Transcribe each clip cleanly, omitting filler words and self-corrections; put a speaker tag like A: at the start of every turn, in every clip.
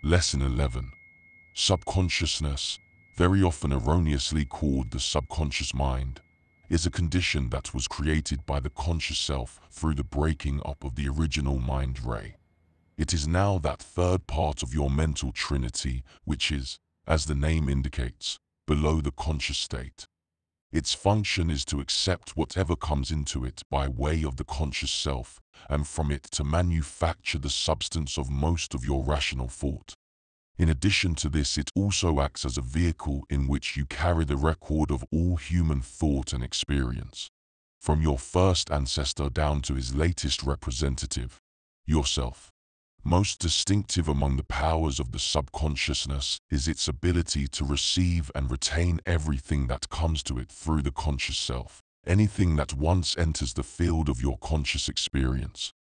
A: Lesson 11. Subconsciousness, very often erroneously called the subconscious mind, is a condition that was created by the conscious self through the breaking up of the original mind ray. It is now that third part of your mental trinity which is, as the name indicates, below the conscious state. Its function is to accept whatever comes into it by way of the conscious self, and from it to manufacture the substance of most of your rational thought. In addition to this, it also acts as a vehicle in which you carry the record of all human thought and experience, from your first ancestor down to his latest representative, yourself. Most distinctive among the powers of the subconsciousness is its ability to receive and retain everything that comes to it through the conscious self. Anything that once enters the field of your conscious experience,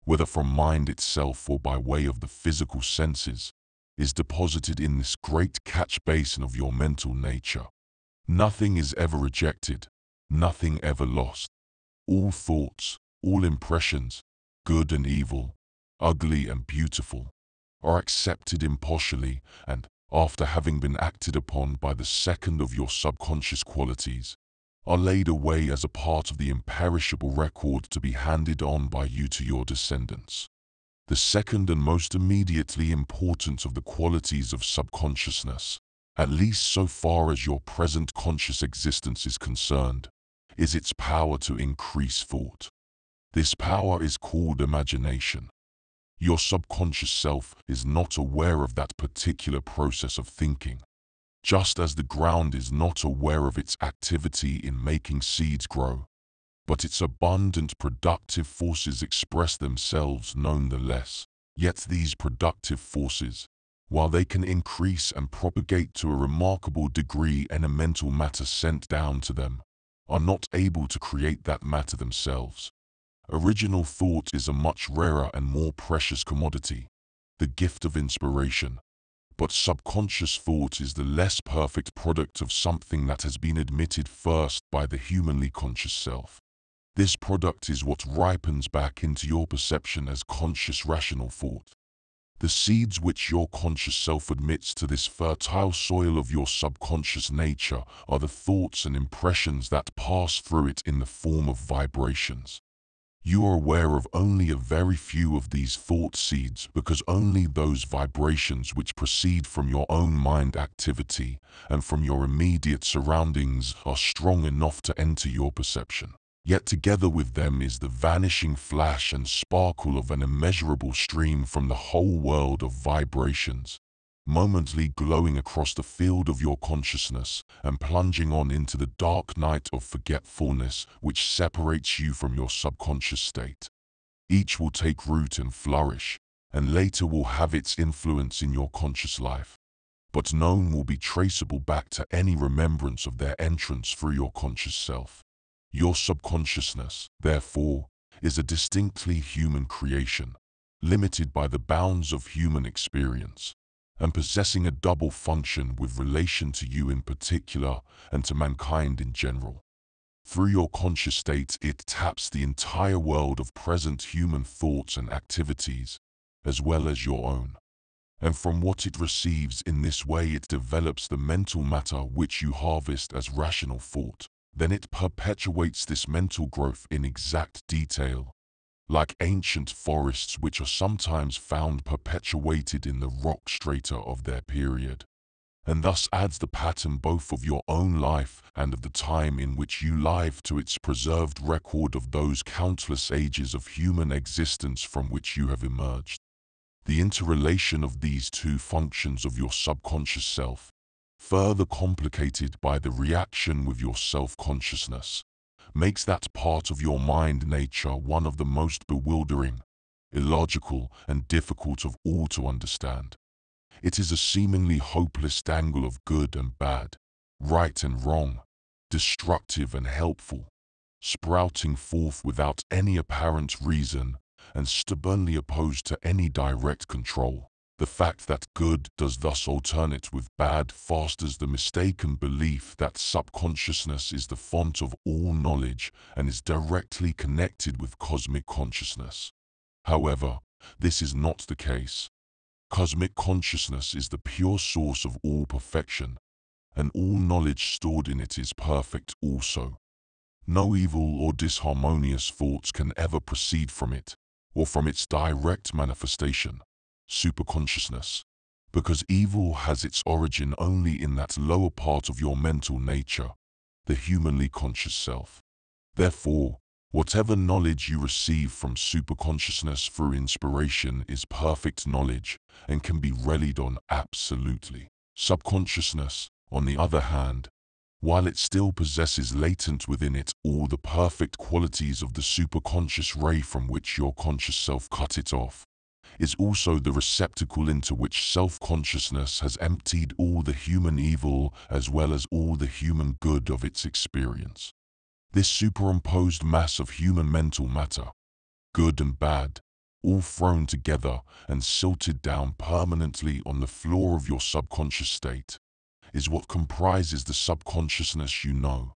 A: whether from mind itself or by way of the physical senses, is deposited in this great catch basin of your mental nature. Nothing is ever rejected, nothing ever lost. All thoughts, all impressions, good and evil, ugly and beautiful, are accepted impartially and, after having been acted upon by the second of your subconscious qualities, are laid away as a part of the imperishable record to be handed on by you to your descendants. The second and most immediately important of the qualities of subconsciousness, at least so far as your present conscious existence is concerned, is its power to increase thought. This power is called imagination. Your subconscious self is not aware of that particular process of thinking, just as the ground is not aware of its activity in making seeds grow, but its abundant productive forces express themselves nonetheless. Yet these productive forces, while they can increase and propagate to a remarkable degree any mental matter sent down to them, are not able to create that matter themselves. Original thought is a much rarer and more precious commodity, the gift of inspiration. But subconscious thought is the less perfect product of something that has been admitted first by the humanly conscious self. This product is what ripens back into your perception as conscious rational thought. The seeds which your conscious self admits to this fertile soil of your subconscious nature are the thoughts and impressions that pass through it in the form of vibrations. You are aware of only a very few of these thought seeds because only those vibrations which proceed from your own mind activity and from your immediate surroundings are strong enough to enter your perception. Yet together with them is the vanishing flash and sparkle of an immeasurable stream from the whole world of vibrations, momently glowing across the field of your consciousness and plunging on into the dark night of forgetfulness which separates you from your subconscious state. Each will take root and flourish, and later will have its influence in your conscious life. But none will be traceable back to any remembrance of their entrance through your conscious self. Your subconsciousness, therefore, is a distinctly human creation, limited by the bounds of human experience, and possessing a double function with relation to you in particular and to mankind in general. Through your conscious state, it taps the entire world of present human thoughts and activities, as well as your own. And from what it receives in this way, it develops the mental matter which you harvest as rational thought. Then it perpetuates this mental growth in exact detail, like ancient forests which are sometimes found perpetuated in the rock strata of their period, and thus adds the pattern both of your own life and of the time in which you live to its preserved record of those countless ages of human existence from which you have emerged. The interrelation of these two functions of your subconscious self, further complicated by the reaction with your self-consciousness, makes that part of your mind nature one of the most bewildering, illogical, and difficult of all to understand. It is a seemingly hopeless tangle of good and bad, right and wrong, destructive and helpful, sprouting forth without any apparent reason and stubbornly opposed to any direct control. The fact that good does thus alternate with bad fosters the mistaken belief that subconsciousness is the font of all knowledge and is directly connected with cosmic consciousness. However, this is not the case. Cosmic consciousness is the pure source of all perfection, and all knowledge stored in it is perfect also. No evil or disharmonious thoughts can ever proceed from it, or from its direct manifestation, superconsciousness, because evil has its origin only in that lower part of your mental nature, the humanly conscious self. Therefore, whatever knowledge you receive from superconsciousness through inspiration is perfect knowledge and can be relied on absolutely. Subconsciousness, on the other hand, while it still possesses latent within it all the perfect qualities of the superconscious ray from which your conscious self cut it off, is also the receptacle into which self-consciousness has emptied all the human evil as well as all the human good of its experience. This superimposed mass of human mental matter, good and bad, all thrown together and silted down permanently on the floor of your subconscious state, is what comprises the subconsciousness you know,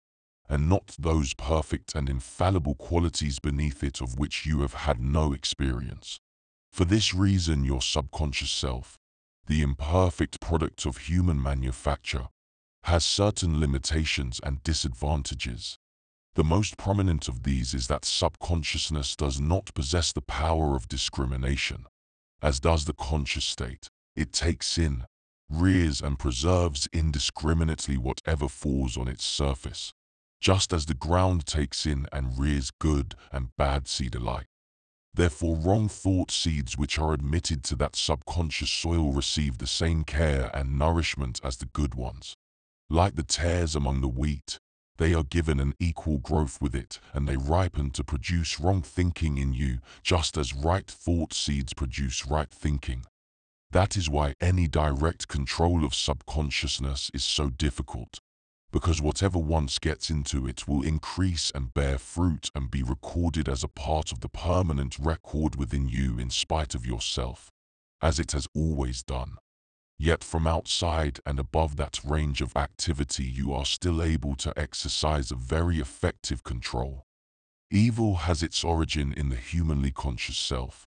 A: and not those perfect and infallible qualities beneath it of which you have had no experience. For this reason, your subconscious self, the imperfect product of human manufacture, has certain limitations and disadvantages. The most prominent of these is that subconsciousness does not possess the power of discrimination, as does the conscious state. It takes in, rears and preserves indiscriminately whatever falls on its surface, just as the ground takes in and rears good and bad seed alike. Therefore, wrong thought seeds which are admitted to that subconscious soil receive the same care and nourishment as the good ones. Like the tares among the wheat, they are given an equal growth with it, and they ripen to produce wrong thinking in you, just as right thought seeds produce right thinking. That is why any direct control of subconsciousness is so difficult, because whatever once gets into it will increase and bear fruit and be recorded as a part of the permanent record within you in spite of yourself, as it has always done. Yet from outside and above that range of activity you are still able to exercise a very effective control. Evil has its origin in the humanly conscious self,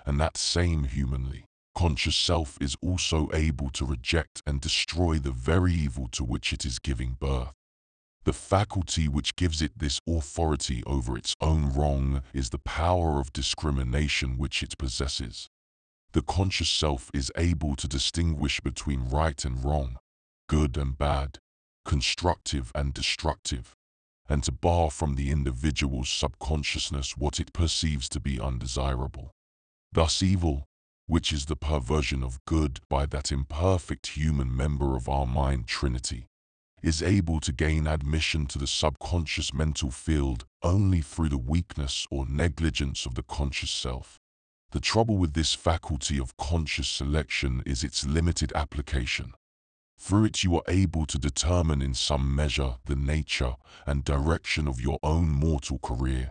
A: and that same humanly conscious self is also able to reject and destroy the very evil to which it is giving birth. The faculty which gives it this authority over its own wrong is the power of discrimination which it possesses. The conscious self is able to distinguish between right and wrong, good and bad, constructive and destructive, and to bar from the individual's subconsciousness what it perceives to be undesirable. Thus evil, which is the perversion of good by that imperfect human member of our mind trinity, is able to gain admission to the subconscious mental field only through the weakness or negligence of the conscious self. The trouble with this faculty of conscious selection is its limited application. Through it you are able to determine in some measure the nature and direction of your own mortal career,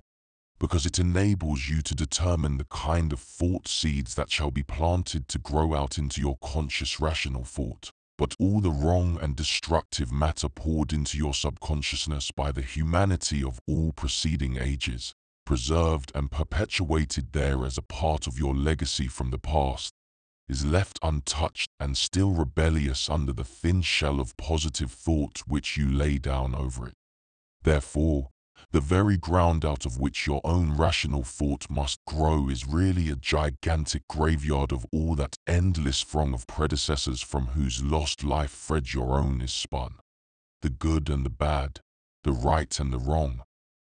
A: because it enables you to determine the kind of thought seeds that shall be planted to grow out into your conscious rational thought. But all the wrong and destructive matter poured into your subconsciousness by the humanity of all preceding ages, preserved and perpetuated there as a part of your legacy from the past, is left untouched and still rebellious under the thin shell of positive thought which you lay down over it. Therefore, the very ground out of which your own rational thought must grow is really a gigantic graveyard of all that endless throng of predecessors from whose lost life thread your own is spun. The good and the bad, the right and the wrong,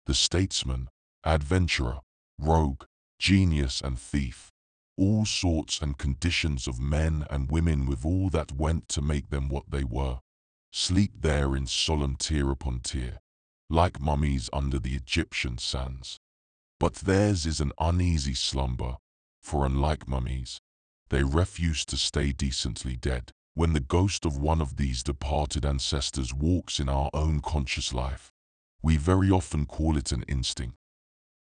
A: the statesman, adventurer, rogue, genius and thief, all sorts and conditions of men and women with all that went to make them what they were, sleep there in solemn tier upon tier, like mummies under the Egyptian sands. But theirs is an uneasy slumber, for unlike mummies, they refuse to stay decently dead. When the ghost of one of these departed ancestors walks in our own conscious life, we very often call it an instinct.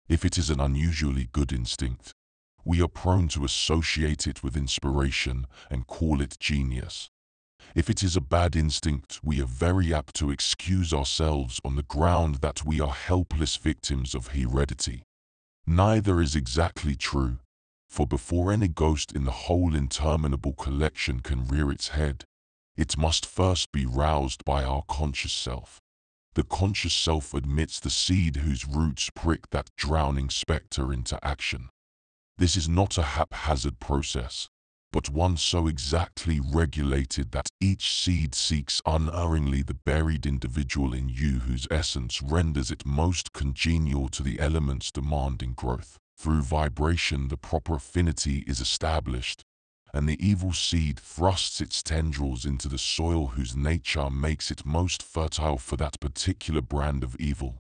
A: If it is an unusually good instinct, we are prone to associate it with inspiration and call it genius. If it is a bad instinct, we are very apt to excuse ourselves on the ground that we are helpless victims of heredity. Neither is exactly true, For before any ghost in the whole interminable collection can rear its head, it must first be roused by our conscious self. The conscious self admits the seed whose roots prick that drowning spectre into action. This is not a haphazard process, but one so exactly regulated that each seed seeks unerringly the buried individual in you whose essence renders it most congenial to the elements demanding growth. Through vibration the proper affinity is established, and the evil seed thrusts its tendrils into the soil whose nature makes it most fertile for that particular brand of evil,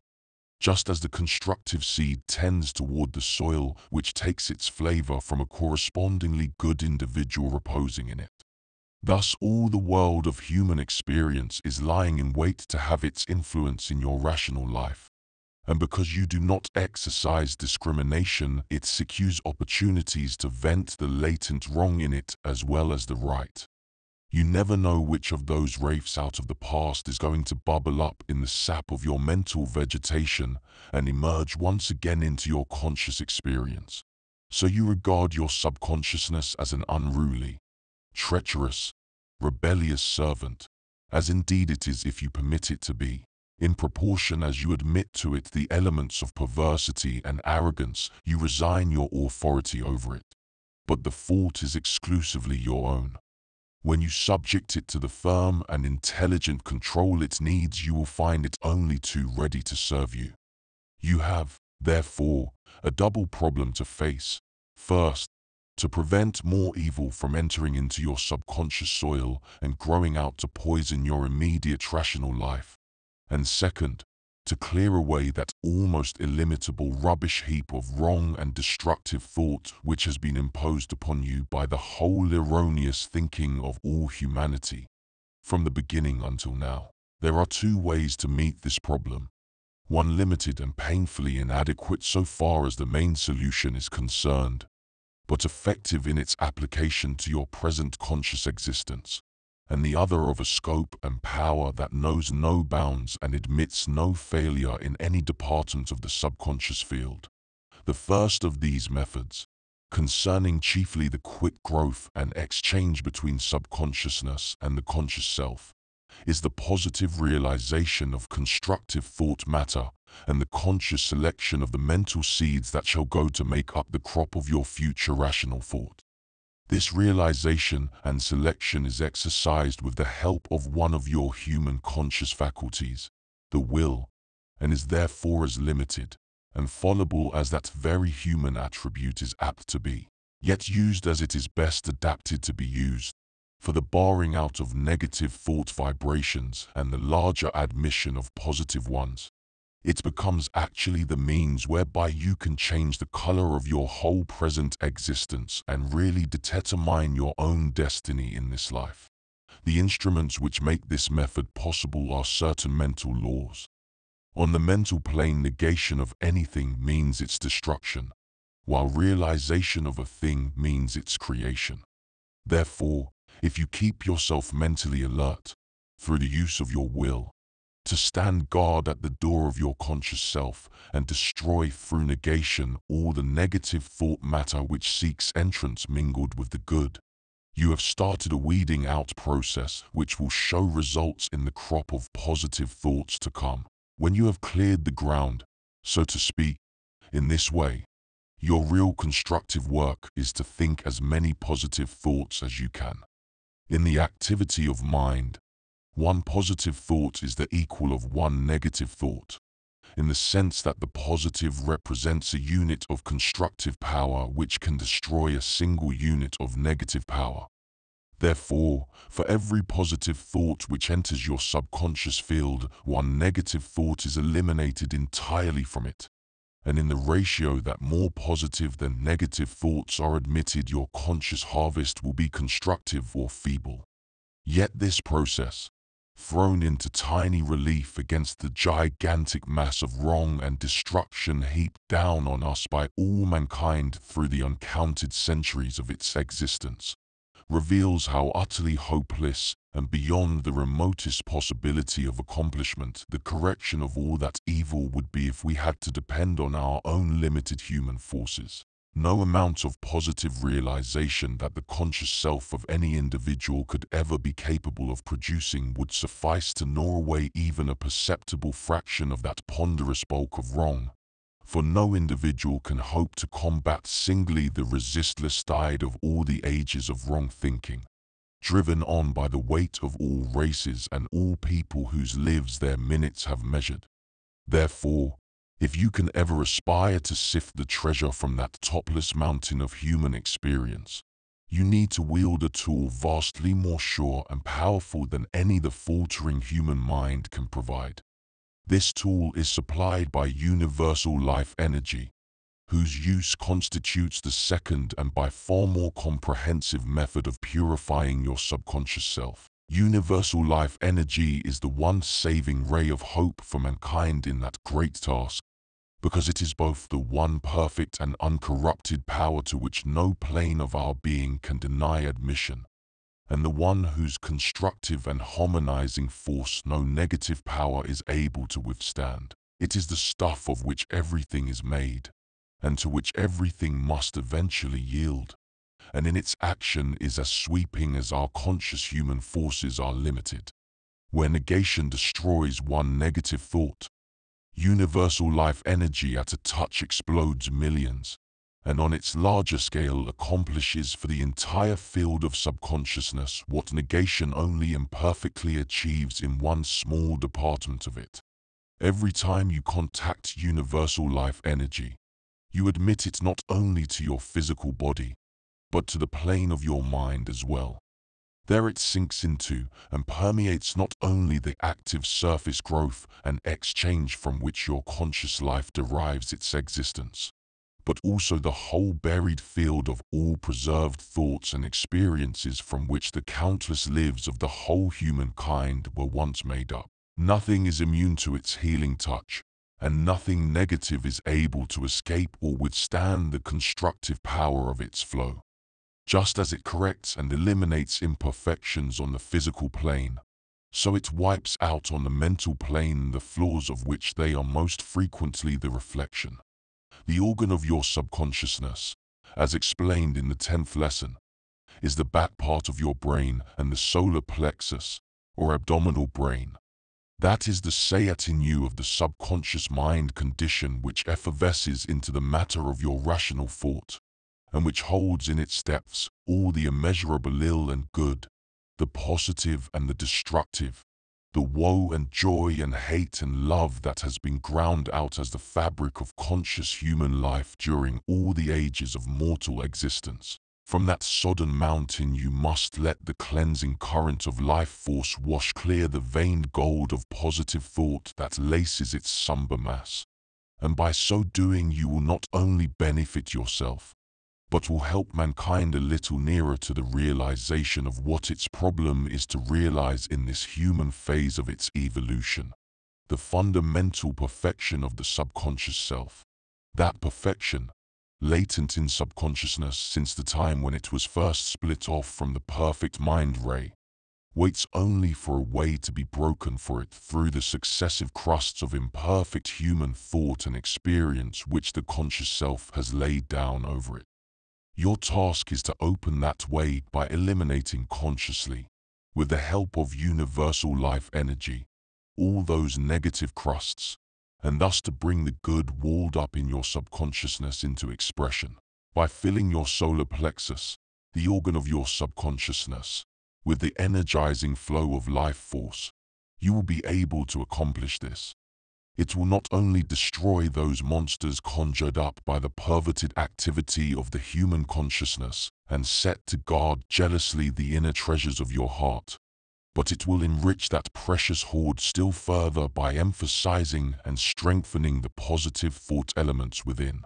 A: just as the constructive seed tends toward the soil which takes its flavor from a correspondingly good individual reposing in it. Thus all the world of human experience is lying in wait to have its influence in your rational life. And because you do not exercise discrimination, it secures opportunities to vent the latent wrong in it as well as the right. You never know which of those wraiths out of the past is going to bubble up in the sap of your mental vegetation and emerge once again into your conscious experience. So you regard your subconsciousness as an unruly, treacherous, rebellious servant, as indeed it is if you permit it to be. In proportion as you admit to it the elements of perversity and arrogance, you resign your authority over it. But the fault is exclusively your own. When you subject it to the firm and intelligent control it needs, you will find it only too ready to serve you. You have, therefore, a double problem to face. First, to prevent more evil from entering into your subconscious soil and growing out to poison your immediate rational life. And second, to clear away that almost illimitable rubbish heap of wrong and destructive thought which has been imposed upon you by the whole erroneous thinking of all humanity. From the beginning until now, there are two ways to meet this problem. One limited and painfully inadequate so far as the main solution is concerned, but effective in its application to your present conscious existence, and the other of a scope and power that knows no bounds and admits no failure in any department of the subconscious field. The first of these methods, concerning chiefly the quick growth and exchange between subconsciousness and the conscious self, is the positive realization of constructive thought matter and the conscious selection of the mental seeds that shall go to make up the crop of your future rational thought. This realization and selection is exercised with the help of one of your human conscious faculties, the will, and is therefore as limited and fallible as that very human attribute is apt to be, yet used as it is best adapted to be used, for the barring out of negative thought vibrations and the larger admission of positive ones. It becomes actually the means whereby you can change the color of your whole present existence and really determine your own destiny in this life. The instruments which make this method possible are certain mental laws. On the mental plane, negation of anything means its destruction, while realization of a thing means its creation. Therefore, if you keep yourself mentally alert, through the use of your will, to stand guard at the door of your conscious self and destroy through negation all the negative thought matter which seeks entrance mingled with the good, you have started a weeding out process which will show results in the crop of positive thoughts to come. When you have cleared the ground, so to speak, in this way, your real constructive work is to think as many positive thoughts as you can. In the activity of mind, one positive thought is the equal of one negative thought, in the sense that the positive represents a unit of constructive power which can destroy a single unit of negative power. Therefore, for every positive thought which enters your subconscious field, one negative thought is eliminated entirely from it. And in the ratio that more positive than negative thoughts are admitted, your conscious harvest will be constructive or feeble. Yet this process, thrown into tiny relief against the gigantic mass of wrong and destruction heaped down on us by all mankind through the uncounted centuries of its existence, reveals how utterly hopeless and beyond the remotest possibility of accomplishment the correction of all that evil would be if we had to depend on our own limited human forces. No amount of positive realization that the conscious self of any individual could ever be capable of producing would suffice to gnaw away even a perceptible fraction of that ponderous bulk of wrong. For no individual can hope to combat singly the resistless tide of all the ages of wrong thinking, driven on by the weight of all races and all people whose lives their minutes have measured. Therefore, if you can ever aspire to sift the treasure from that topless mountain of human experience, you need to wield a tool vastly more sure and powerful than any the faltering human mind can provide. This tool is supplied by universal life energy, whose use constitutes the second and by far more comprehensive method of purifying your subconscious self. Universal life energy is the one saving ray of hope for mankind in that great task, because it is both the one perfect and uncorrupted power to which no plane of our being can deny admission, and the one whose constructive and harmonizing force no negative power is able to withstand. It is the stuff of which everything is made, and to which everything must eventually yield, and in its action is as sweeping as our conscious human forces are limited. Where negation destroys one negative thought, universal life energy at a touch explodes millions, and on its larger scale accomplishes for the entire field of subconsciousness what negation only imperfectly achieves in one small department of it. Every time you contact universal life energy, you admit it not only to your physical body, but to the plane of your mind as well. There it sinks into and permeates not only the active surface growth and exchange from which your conscious life derives its existence, but also the whole buried field of all preserved thoughts and experiences from which the countless lives of the whole humankind were once made up. Nothing is immune to its healing touch, and nothing negative is able to escape or withstand the constructive power of its flow. Just as it corrects and eliminates imperfections on the physical plane, so it wipes out on the mental plane the flaws of which they are most frequently the reflection. The organ of your subconsciousness, as explained in the 10th lesson, is the back part of your brain and the solar plexus, or abdominal brain. That is the sayat in you of the subconscious mind condition which effervesces into the matter of your rational thought, and which holds in its depths all the immeasurable ill and good, the positive and the destructive, the woe and joy and hate and love that has been ground out as the fabric of conscious human life during all the ages of mortal existence. From that sodden mountain you must let the cleansing current of life force wash clear the veined gold of positive thought that laces its somber mass, and by so doing you will not only benefit yourself, but will help mankind a little nearer to the realization of what its problem is to realize in this human phase of its evolution: the fundamental perfection of the subconscious self. That perfection, latent in subconsciousness since the time when it was first split off from the perfect mind ray, waits only for a way to be broken for it through the successive crusts of imperfect human thought and experience which the conscious self has laid down over it. Your task is to open that way by eliminating consciously, with the help of universal life energy, all those negative crusts, and thus to bring the good walled up in your subconsciousness into expression. By filling your solar plexus, the organ of your subconsciousness, with the energizing flow of life force, you will be able to accomplish this. It will not only destroy those monsters conjured up by the perverted activity of the human consciousness and set to guard jealously the inner treasures of your heart, but it will enrich that precious hoard still further by emphasizing and strengthening the positive thought elements within.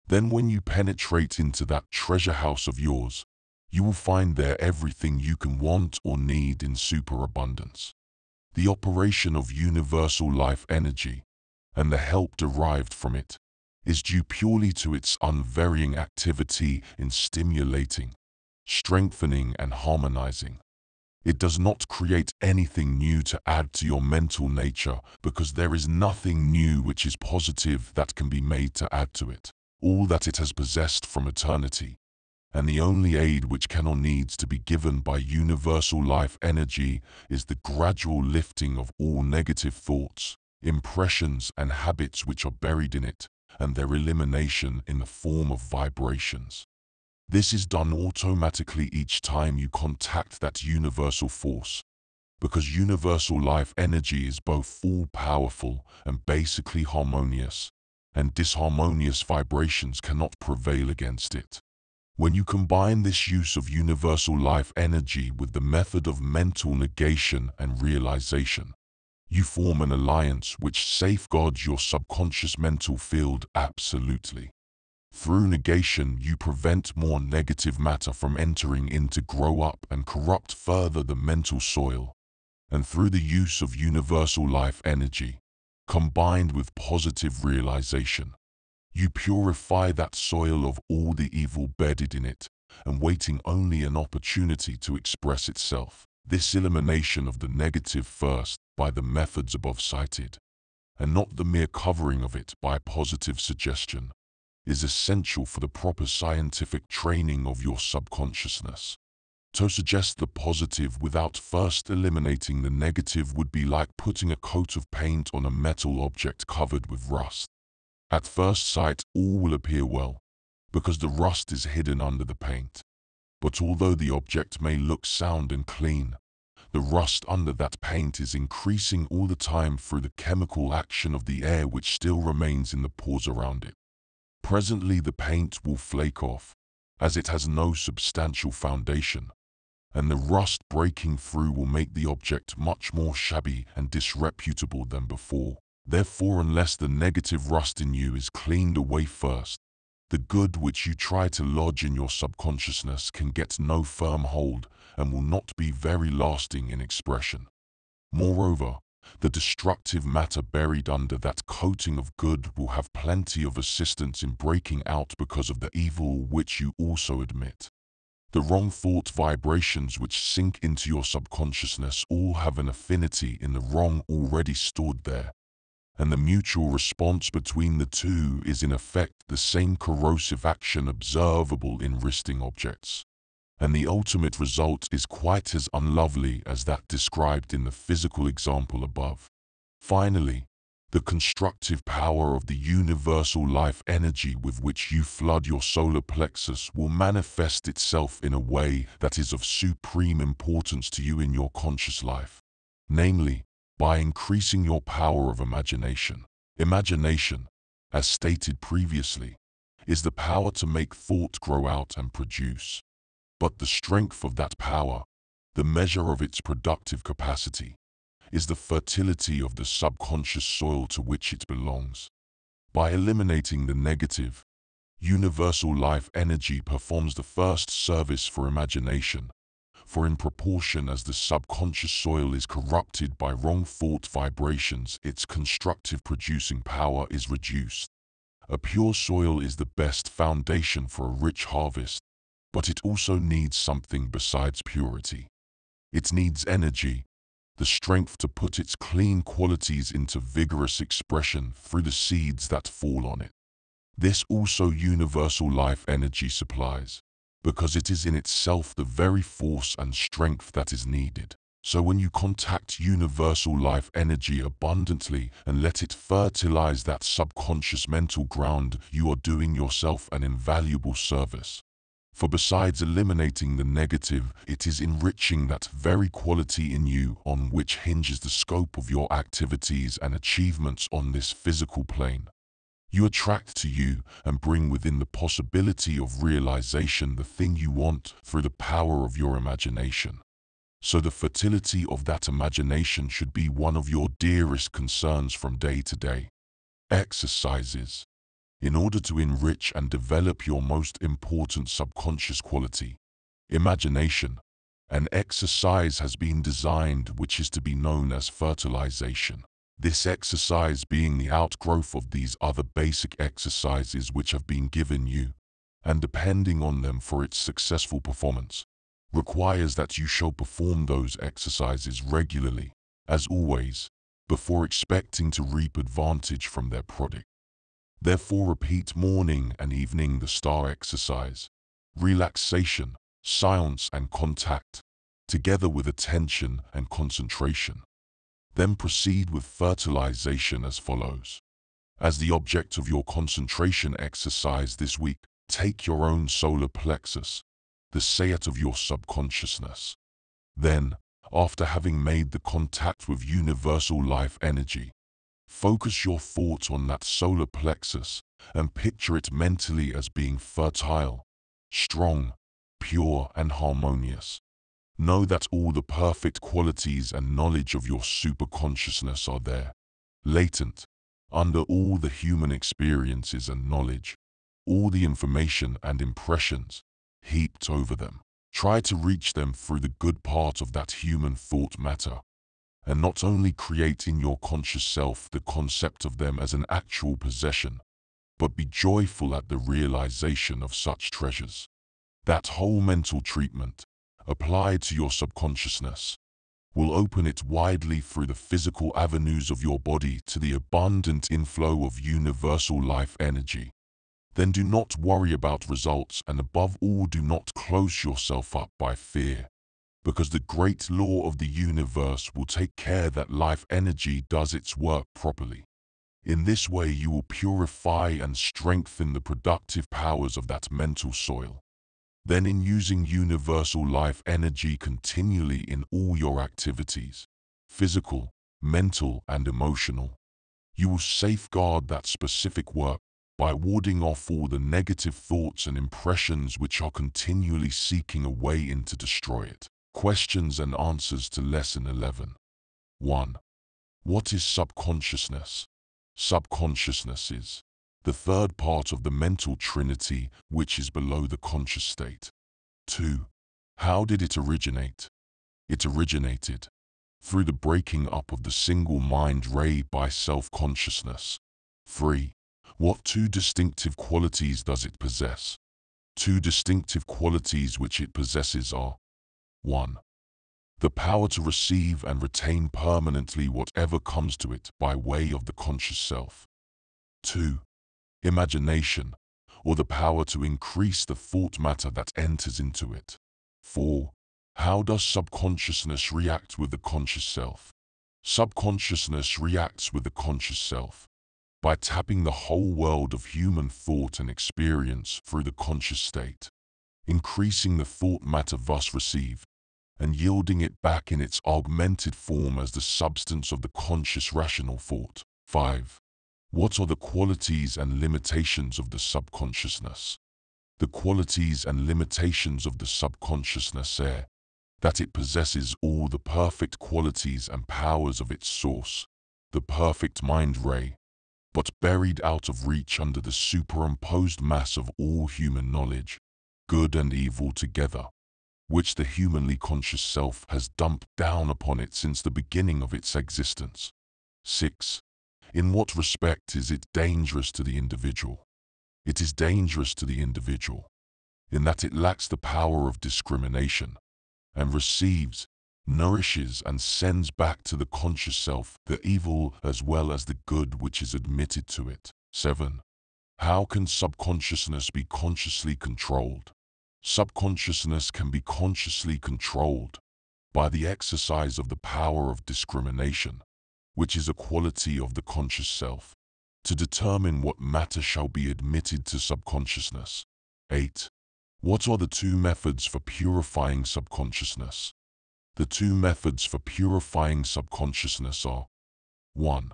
A: Then when you penetrate into that treasure house of yours, you will find there everything you can want or need in superabundance. The operation of universal life energy, and the help derived from it, is due purely to its unvarying activity in stimulating, strengthening and harmonizing. It does not create anything new to add to your mental nature, because there is nothing new which is positive that can be made to add to it. all that it has possessed from eternity. And the only aid which can or needs to be given by universal life energy is the gradual lifting of all negative thoughts, impressions and habits which are buried in it, and their elimination in the form of vibrations. This is done automatically each time you contact that universal force, because universal life energy is both all-powerful and basically harmonious, and disharmonious vibrations cannot prevail against it. When you combine this use of universal life energy with the method of mental negation and realization, you form an alliance which safeguards your subconscious mental field absolutely. Through negation, you prevent more negative matter from entering in to grow up and corrupt further the mental soil. And through the use of universal life energy, combined with positive realization, you purify that soil of all the evil bedded in it, and waiting only an opportunity to express itself. This elimination of the negative first by the methods above cited, and not the mere covering of it by positive suggestion, is essential for the proper scientific training of your subconsciousness. To suggest the positive without first eliminating the negative would be like putting a coat of paint on a metal object covered with rust. At first sight, all will appear well, because the rust is hidden under the paint. But although the object may look sound and clean, the rust under that paint is increasing all the time through the chemical action of the air which still remains in the pores around it. Presently the paint will flake off, as it has no substantial foundation, and the rust breaking through will make the object much more shabby and disreputable than before. Therefore, unless the negative rust in you is cleaned away first, the good which you try to lodge in your subconsciousness can get no firm hold and will not be very lasting in expression. Moreover, the destructive matter buried under that coating of good will have plenty of assistance in breaking out because of the evil which you also admit. The wrong thought vibrations which sink into your subconsciousness all have an affinity in the wrong already stored there, and the mutual response between the two is in effect the same corrosive action observable in resting objects. And the ultimate result is quite as unlovely as that described in the physical example above. Finally, the constructive power of the universal life energy with which you flood your solar plexus will manifest itself in a way that is of supreme importance to you in your conscious life, namely, by increasing your power of imagination. Imagination, as stated previously, is the power to make thought grow out and produce. But the strength of that power, the measure of its productive capacity, is the fertility of the subconscious soil to which it belongs. By eliminating the negative, universal life energy performs the first service for imagination, for in proportion as the subconscious soil is corrupted by wrong thought vibrations, its constructive producing power is reduced. A pure soil is the best foundation for a rich harvest, but it also needs something besides purity. It needs energy, the strength to put its clean qualities into vigorous expression through the seeds that fall on it. This also universal life energy supplies, because it is in itself the very force and strength that is needed. So when you contact universal life energy abundantly and let it fertilize that subconscious mental ground, you are doing yourself an invaluable service. For besides eliminating the negative, it is enriching that very quality in you on which hinges the scope of your activities and achievements on this physical plane. You attract to you and bring within the possibility of realization the thing you want through the power of your imagination. So the fertility of that imagination should be one of your dearest concerns from day to day. Exercises. In order to enrich and develop your most important subconscious quality, imagination, an exercise has been designed which is to be known as fertilization. This exercise being the outgrowth of these other basic exercises which have been given you, and depending on them for its successful performance, requires that you shall perform those exercises regularly, as always, before expecting to reap advantage from their product. Therefore repeat morning and evening the star exercise, relaxation, silence and contact, together with attention and concentration. Then proceed with fertilization as follows. As the object of your concentration exercise this week, take your own solar plexus, the seat of your subconsciousness. Then, after having made the contact with universal life energy, focus your thoughts on that solar plexus and picture it mentally as being fertile, strong, pure and harmonious. Know that all the perfect qualities and knowledge of your superconsciousness are there, latent, under all the human experiences and knowledge, all the information and impressions heaped over them. Try to reach them through the good part of that human thought matter, and not only create in your conscious self the concept of them as an actual possession, but be joyful at the realization of such treasures. That whole mental treatment, applied to your subconsciousness, will open it widely through the physical avenues of your body to the abundant inflow of universal life energy. Then do not worry about results, and above all do not close yourself up by fear, because the great law of the universe will take care that life energy does its work properly. In this way you will purify and strengthen the productive powers of that mental soil. Then in using universal life energy continually in all your activities, physical, mental and emotional, you will safeguard that specific work by warding off all the negative thoughts and impressions which are continually seeking a way in to destroy it. Questions and answers to Lesson 11. 1. What is subconsciousness? Subconsciousness is the third part of the mental trinity, which is below the conscious state. 2. How did it originate? It originated through the breaking up of the single mind ray by self-consciousness. 3. What two distinctive qualities does it possess? Two distinctive qualities which it possesses are: 1. The power to receive and retain permanently whatever comes to it by way of the conscious self. 2. Imagination, or the power to increase the thought matter that enters into it. 4. How does subconsciousness react with the conscious self? Subconsciousness reacts with the conscious self by tapping the whole world of human thought and experience through the conscious state, increasing the thought matter thus received, and yielding it back in its augmented form as the substance of the conscious rational thought. 5. What are the qualities and limitations of the subconsciousness? The qualities and limitations of the subconsciousness are that it possesses all the perfect qualities and powers of its source, the perfect mind ray, but buried out of reach under the superimposed mass of all human knowledge, good and evil together, which the humanly conscious self has dumped down upon it since the beginning of its existence. 6. In what respect is it dangerous to the individual? It is dangerous to the individual in that it lacks the power of discrimination, and receives, nourishes and sends back to the conscious self the evil as well as the good which is admitted to it. 7. How can subconsciousness be consciously controlled? Subconsciousness can be consciously controlled by the exercise of the power of discrimination, which is a quality of the conscious self, to determine what matter shall be admitted to subconsciousness. 8. What are the two methods for purifying subconsciousness? The two methods for purifying subconsciousness are: 1.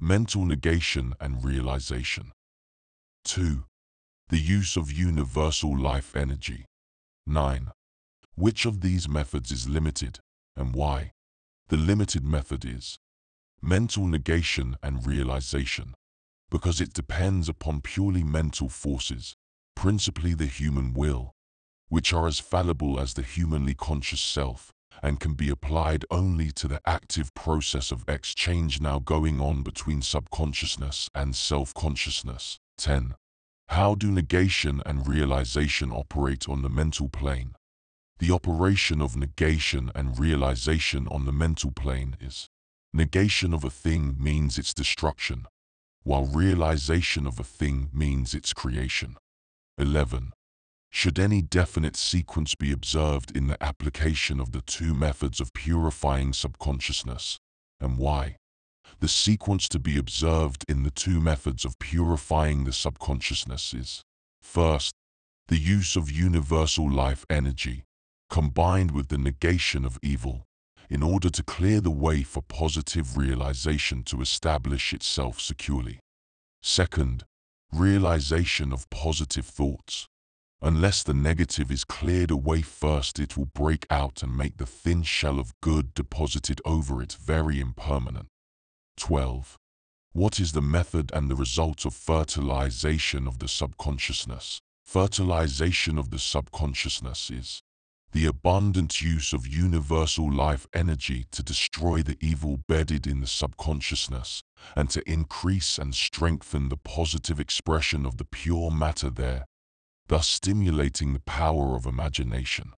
A: Mental negation and realization. 2. The use of universal life energy. 9. Which of these methods is limited, and why? The limited method is mental negation and realization, because it depends upon purely mental forces, principally the human will, which are as fallible as the humanly conscious self, and can be applied only to the active process of exchange now going on between subconsciousness and self-consciousness. 10. How do negation and realization operate on the mental plane? The operation of negation and realization on the mental plane is: negation of a thing means its destruction, while realization of a thing means its creation. 11. Should any definite sequence be observed in the application of the two methods of purifying subconsciousness, and why? The sequence to be observed in the two methods of purifying the subconsciousness is, first, the use of universal life energy, combined with the negation of evil, in order to clear the way for positive realization to establish itself securely. Second, realization of positive thoughts. Unless the negative is cleared away first, it will break out and make the thin shell of good deposited over it very impermanent. 12. What is the method and the result of fertilization of the subconsciousness? Fertilization of the subconsciousness is the abundant use of universal life energy to destroy the evil bedded in the subconsciousness and to increase and strengthen the positive expression of the pure matter there, thus stimulating the power of imagination.